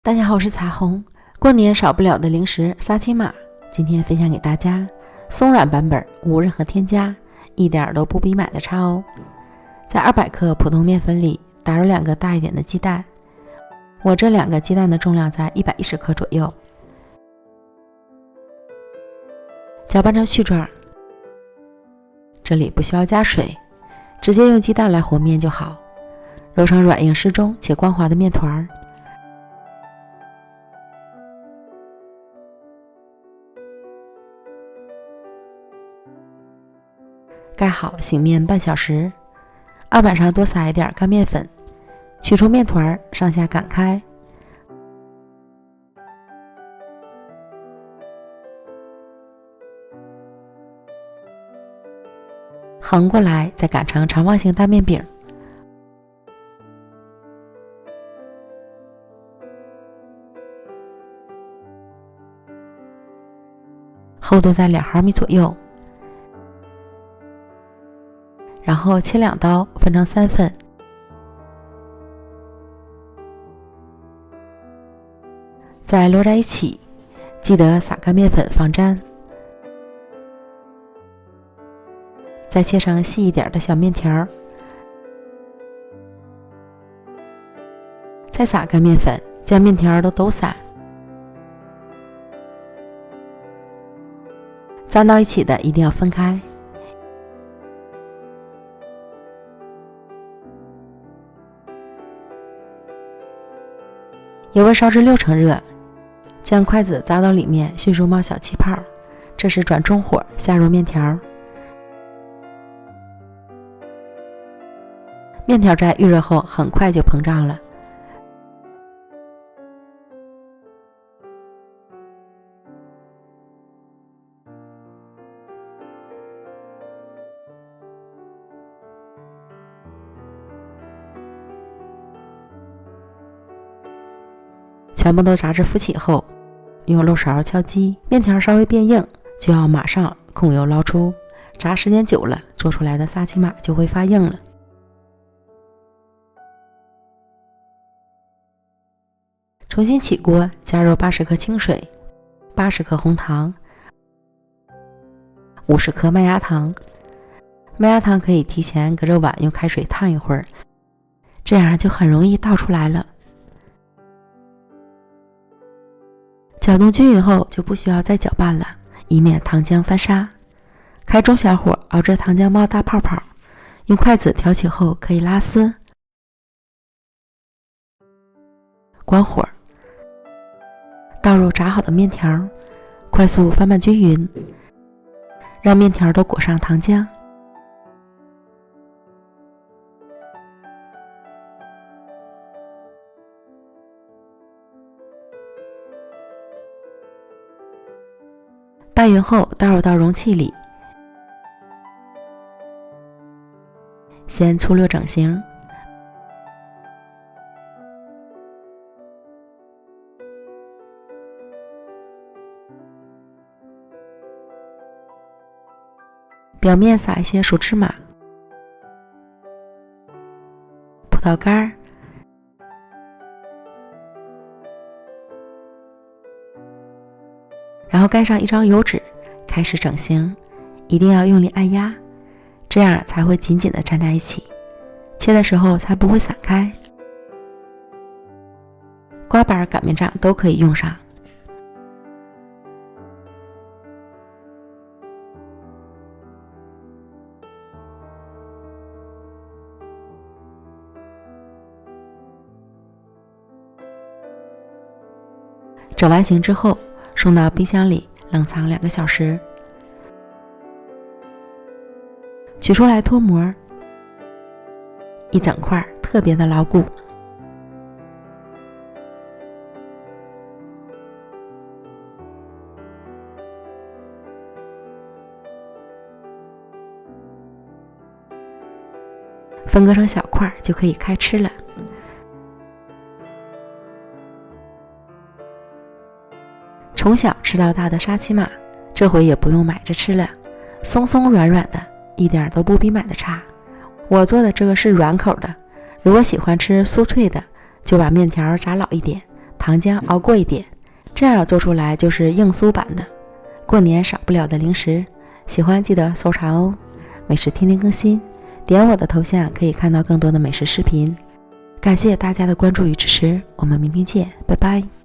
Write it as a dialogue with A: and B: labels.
A: 大家好，我是彩虹。过年少不了的零食沙琪玛，今天分享给大家松软版本，无任何添加，一点都不比买的差哦。在200克普通面粉里打入2个大一点的鸡蛋，我这2个鸡蛋的重量在110克左右，搅拌成絮状。这里不需要加水，直接用鸡蛋来和面就好，揉成软硬适中且光滑的面团。盖好，醒面半小时。案板上多撒一点干面粉，取出面团，上下擀开。横过来，再擀成长方形大面饼。厚度在2毫米左右。然后切2刀，分成3份，再摞在一起，记得撒干面粉防粘。再切成细一点的小面条，再撒干面粉，将面条都抖散。粘到一起的一定要分开。油温烧至6成热，将筷子扎到里面，迅速冒小气泡，这时转中火下入面条。面条在预热后很快就膨胀了。全部都炸至浮起后，用漏勺敲击，面条稍微变硬，就要马上控油捞出。炸时间久了，做出来的沙琪玛就会发硬了。重新起锅，加入80克清水、80克红糖、50克麦芽糖。麦芽糖可以提前隔着碗用开水烫一会儿，这样就很容易倒出来了。搅动均匀后就不需要再搅拌了，以免糖浆翻沙。开中小火熬至糖浆冒大泡泡，用筷子挑起后可以拉丝。关火，倒入炸好的面条，快速翻拌均匀，让面条都裹上糖浆。拌匀后倒入到容器里，先粗略整形，表面撒一些熟芝麻、葡萄干，然后盖上一张油纸，开始整形，一定要用力按压，这样才会紧紧地粘在一起，切的时候才不会散开。刮板、擀面杖都可以用上。整完形之后，送到冰箱里冷藏2个小时。取出来脱模，一整块特别的牢固。分割成小块就可以开吃了。从小吃到大的沙琪玛，这回也不用买着吃了，松松软软的，一点都不比买的差。我做的这个是软口的，如果喜欢吃酥脆的，就把面条炸老一点，糖浆熬过一点，这样做出来就是硬酥版的。过年少不了的零食，喜欢记得收藏哦。美食天天更新，点我的头像可以看到更多的美食视频。感谢大家的关注与支持，我们明天见，拜拜。